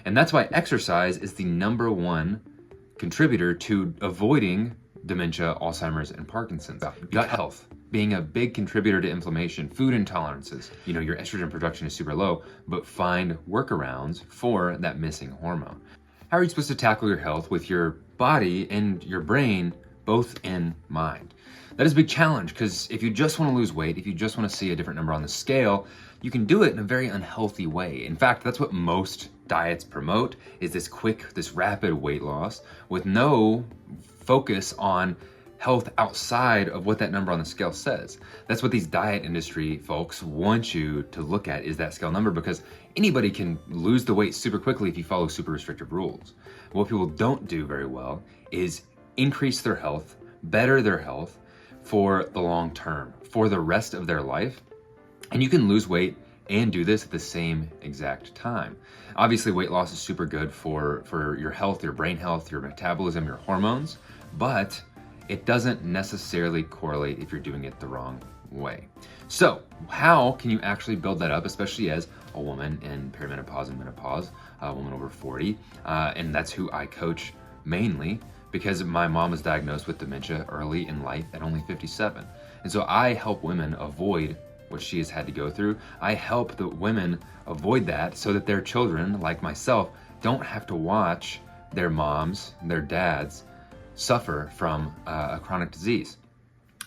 And that's why exercise is the number one contributor to avoiding dementia, Alzheimer's, and Parkinson's. Gut health being a big contributor to inflammation, food intolerances. Your estrogen production is super low, but find workarounds for that missing hormone. How are you supposed to tackle your health with your body and your brain both in mind? That is a big challenge, because if you just want to lose weight, if you just want to see a different number on the scale, you can do it in a very unhealthy way. In fact, that's what most diets promote, is this rapid weight loss with no focus on health outside of what that number on the scale says. That's what these diet industry folks want you to look at, is that scale number, because anybody can lose the weight super quickly if you follow super restrictive rules. What people don't do very well is increase their health, better their health for the long term, for the rest of their life. And you can lose weight and do this at the same exact time. Obviously, weight loss is super good for your health, your brain health, your metabolism, your hormones, but it doesn't necessarily correlate if you're doing it the wrong way. So how can you actually build that up, especially as a woman in perimenopause and menopause, a woman over 40, and that's who I coach mainly, because my mom was diagnosed with dementia early in life at only 57. And so I help women avoid what she has had to go through. I help the women avoid that so that their children, like myself, don't have to watch their moms, their dads, suffer from a chronic disease.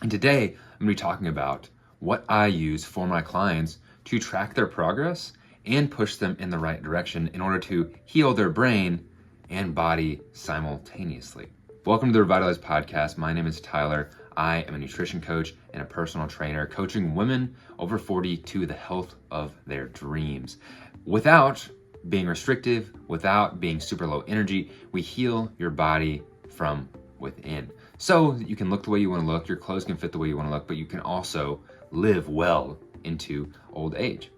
And today, I'm gonna be talking about what I use for my clients to track their progress and push them in the right direction in order to heal their brain and body simultaneously. Welcome to the Revitalize Podcast. My name is Tyler. I am a nutrition coach and a personal trainer, coaching women over 40 to the health of their dreams. Without being restrictive, without being super low energy, we heal your body from within. So that you can look the way you want to look, your clothes can fit the way you want to look, but you can also live well into old age.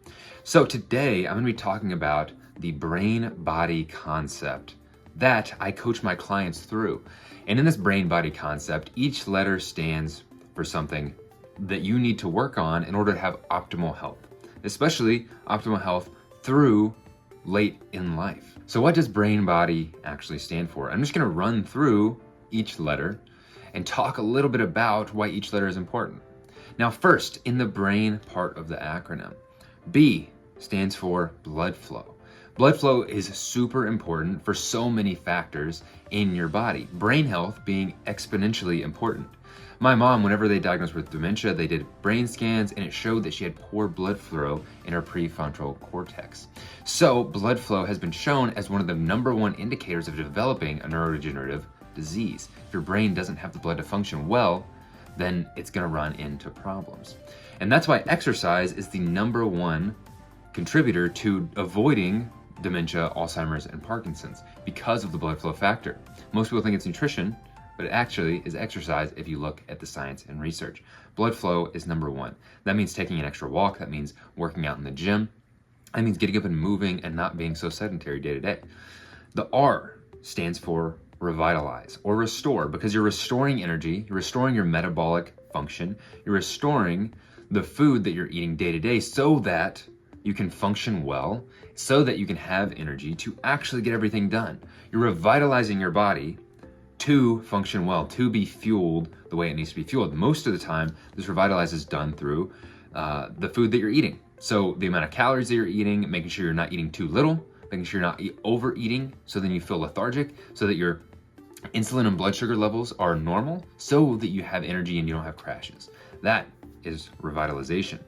So today I'm going to be talking about the brain-body concept that I coach my clients through. And in this brain-body concept, each letter stands for something that you need to work on in order to have optimal health, especially optimal health through late in life. So what does brain-body actually stand for? I'm just going to run through each letter and talk a little bit about why each letter is important. Now, first, in the brain part of the acronym, B stands for blood flow. Blood flow is super important for so many factors in your body, brain health being exponentially important. My mom, whenever they diagnosed her with dementia, they did brain scans and it showed that she had poor blood flow in her prefrontal cortex. So blood flow has been shown as one of the number one indicators of developing a neurodegenerative disease. If your brain doesn't have the blood to function well, then it's going to run into problems. And that's why exercise is the number one contributor to avoiding dementia, Alzheimer's, and Parkinson's, because of the blood flow factor. Most people think it's nutrition, but it actually is exercise if you look at the science and research. Blood flow is number one. That means taking an extra walk. That means working out in the gym. That means getting up and moving and not being so sedentary day to day. The R stands for revitalize or restore, because you're restoring energy, you're restoring your metabolic function, you're restoring the food that you're eating day to day so that you can function well, so that you can have energy to actually get everything done. You're revitalizing your body to function well, to be fueled the way it needs to be fueled. Most of the time, this revitalize is done through the food that you're eating. So the amount of calories that you're eating, making sure you're not eating too little, making sure you're not overeating, so then you feel lethargic, so that your insulin and blood sugar levels are normal, so that you have energy and you don't have crashes. That is revitalization.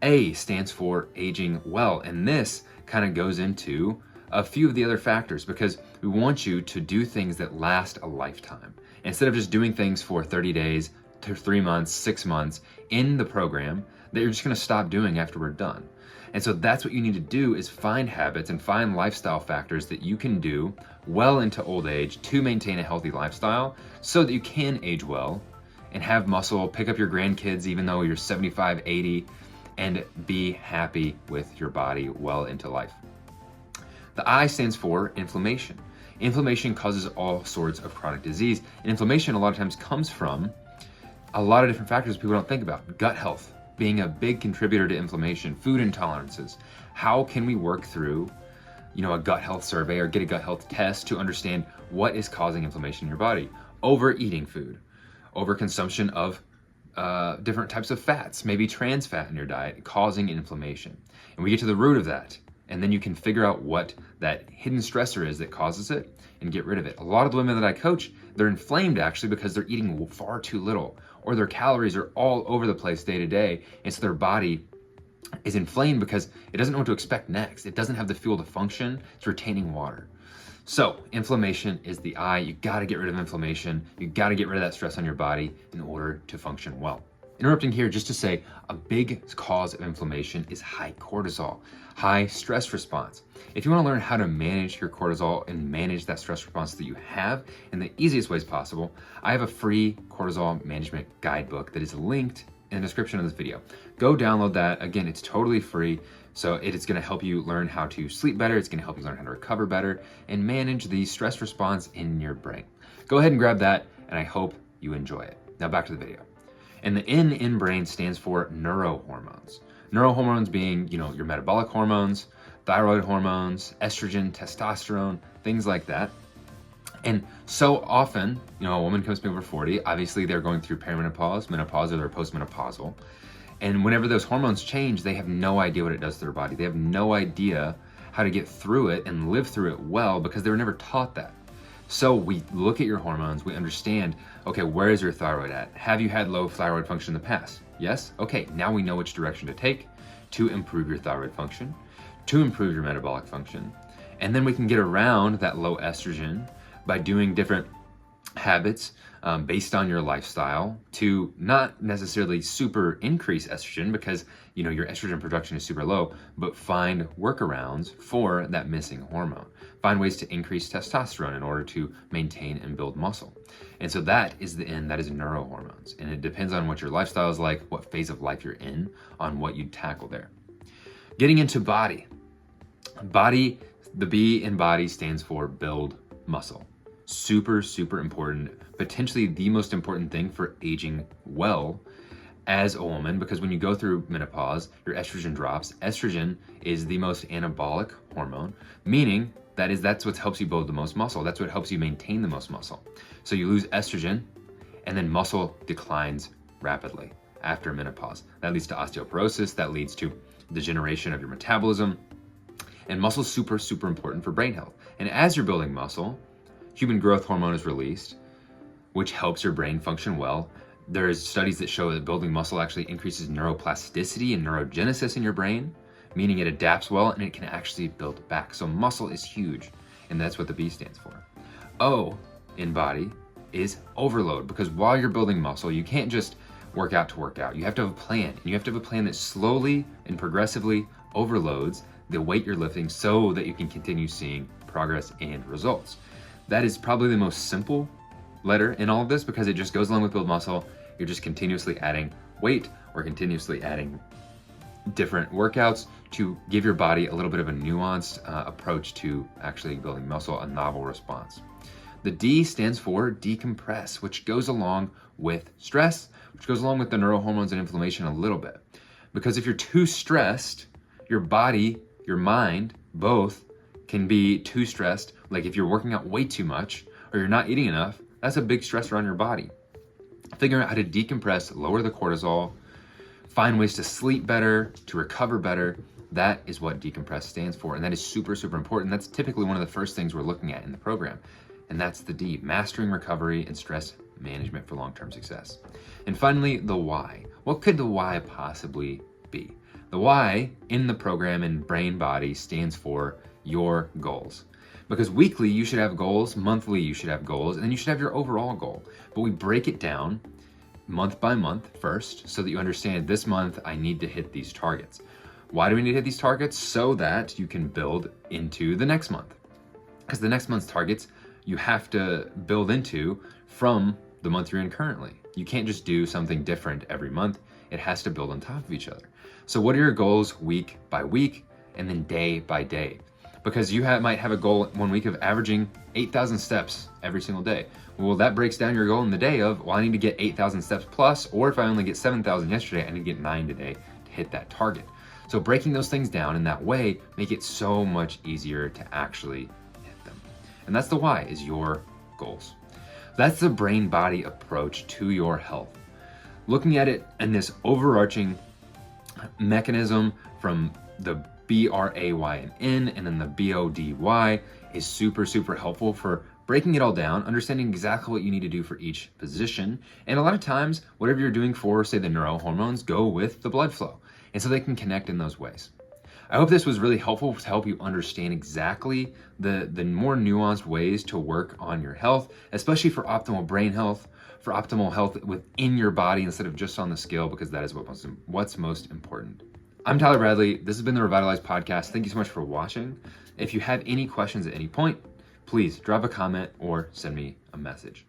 A stands for aging well, and this kind of goes into a few of the other factors, because we want you to do things that last a lifetime. Instead of just doing things for 30 days to 3 months, 6 months in the program that you're just going to stop doing after we're done. And so that's what you need to do, is find habits and find lifestyle factors that you can do well into old age to maintain a healthy lifestyle so that you can age well and have muscle, pick up your grandkids even though you're 75, 80, and be happy with your body well into life. The I stands for inflammation. Inflammation causes all sorts of chronic disease, and inflammation a lot of times comes from a lot of different factors people don't think about. Gut health being a big contributor to inflammation, food intolerances. How can we work through a gut health survey or get a gut health test to understand what is causing inflammation in your body. Overeating food, overconsumption of different types of fats, maybe trans fat in your diet, causing inflammation. And we get to the root of that, and then you can figure out what that hidden stressor is that causes it and get rid of it. A lot of the women that I coach, they're inflamed actually because they're eating far too little, or their calories are all over the place day to day, and so their body is inflamed because it doesn't know what to expect next. It doesn't have the fuel to function. It's retaining water. So inflammation is the I. You got to get rid of inflammation. You got to get rid of that stress on your body in order to function well. Interrupting here just to say a big cause of inflammation is high cortisol, high stress response. If you want to learn how to manage your cortisol and manage that stress response that you have in the easiest ways possible, I have a free cortisol management guidebook that is linked in the description of this video. Go download that. Again, it's totally free. So it is going to help you learn how to sleep better. It's going to help you learn how to recover better and manage the stress response in your brain. Go ahead and grab that, and I hope you enjoy it. Now back to the video. And the N in brain stands for neurohormones. Neurohormones being, your metabolic hormones, thyroid hormones, estrogen, testosterone, things like that. And so often, a woman comes to me over 40, obviously they're going through perimenopause, menopause, or they're postmenopausal. And whenever those hormones change, they have no idea what it does to their body. They have no idea how to get through it and live through it well because they were never taught that. So we look at your hormones, we understand, okay, where is your thyroid at? Have you had low thyroid function in the past? Yes? Okay, now we know which direction to take to improve your thyroid function, to improve your metabolic function. And then we can get around that low estrogen by doing different habits based on your lifestyle to not necessarily super increase estrogen because your estrogen production is super low, but find workarounds for that missing hormone. Find ways to increase testosterone in order to maintain and build muscle. And so that is the N, that is neurohormones. And it depends on what your lifestyle is like, what phase of life you're in, on what you tackle there. Getting into body. Body, the B in body stands for build muscle. Super, super important, potentially the most important thing for aging well as a woman, because when you go through menopause, your estrogen drops. Estrogen is the most anabolic hormone, meaning that's what helps you build the most muscle. That's what helps you maintain the most muscle. So you lose estrogen and then muscle declines rapidly after menopause. That leads to osteoporosis, that leads to degeneration of your metabolism. And muscle is super, super important for brain health. And as you're building muscle, human growth hormone is released, which helps your brain function well. There's studies that show that building muscle actually increases neuroplasticity and neurogenesis in your brain, meaning it adapts well and it can actually build back. So muscle is huge, and that's what the B stands for. O in body is overload, because while you're building muscle, you can't just work out to work out. You have to have a plan, and you have to have a plan that slowly and progressively overloads the weight you're lifting so that you can continue seeing progress and results. That is probably the most simple letter in all of this because it just goes along with build muscle. You're just continuously adding weight or continuously adding different workouts to give your body a little bit of a nuanced approach to actually building muscle, a novel response. The D stands for decompress, which goes along with stress, which goes along with the neurohormones and inflammation a little bit. Because if you're too stressed, your body, your mind, both can be too stressed. Like if you're working out way too much or you're not eating enough, that's a big stressor on your body. Figuring out how to decompress, lower the cortisol, find ways to sleep better, to recover better, that is what decompress stands for. And that is super, super important. That's typically one of the first things we're looking at in the program. And that's the D, mastering recovery and stress management for long-term success. And finally, the Y. What could the Y possibly be? The Y in the program in Brain Body stands for your goals. Because weekly you should have goals, monthly you should have goals, and then you should have your overall goal. But we break it down month by month first so that you understand this month I need to hit these targets. Why do we need to hit these targets? So that you can build into the next month. Because the next month's targets you have to build into from the month you're in currently. You can't just do something different every month. It has to build on top of each other. So what are your goals week by week and then day by day? Because you might have a goal 1 week of averaging 8,000 steps every single day. Well, that breaks down your goal in the day of, well, I need to get 8,000 steps plus, or if I only get 7,000 yesterday, I need to get 9 today to hit that target. So breaking those things down in that way make it so much easier to actually hit them. And that's the why, is your goals. That's the brain-body approach to your health. Looking at it in this overarching mechanism from the B.R.A.I.N and then the B.O.D.Y is super, super helpful for breaking it all down, understanding exactly what you need to do for each position. And a lot of times, whatever you're doing for, say, the neurohormones, go with the blood flow. And so they can connect in those ways. I hope this was really helpful to help you understand exactly the more nuanced ways to work on your health, especially for optimal brain health, for optimal health within your body instead of just on the scale, because that is what's most important. I'm Tyler Bradley. This has been the Revitalize Podcast. Thank you so much for watching. If you have any questions at any point, please drop a comment or send me a message.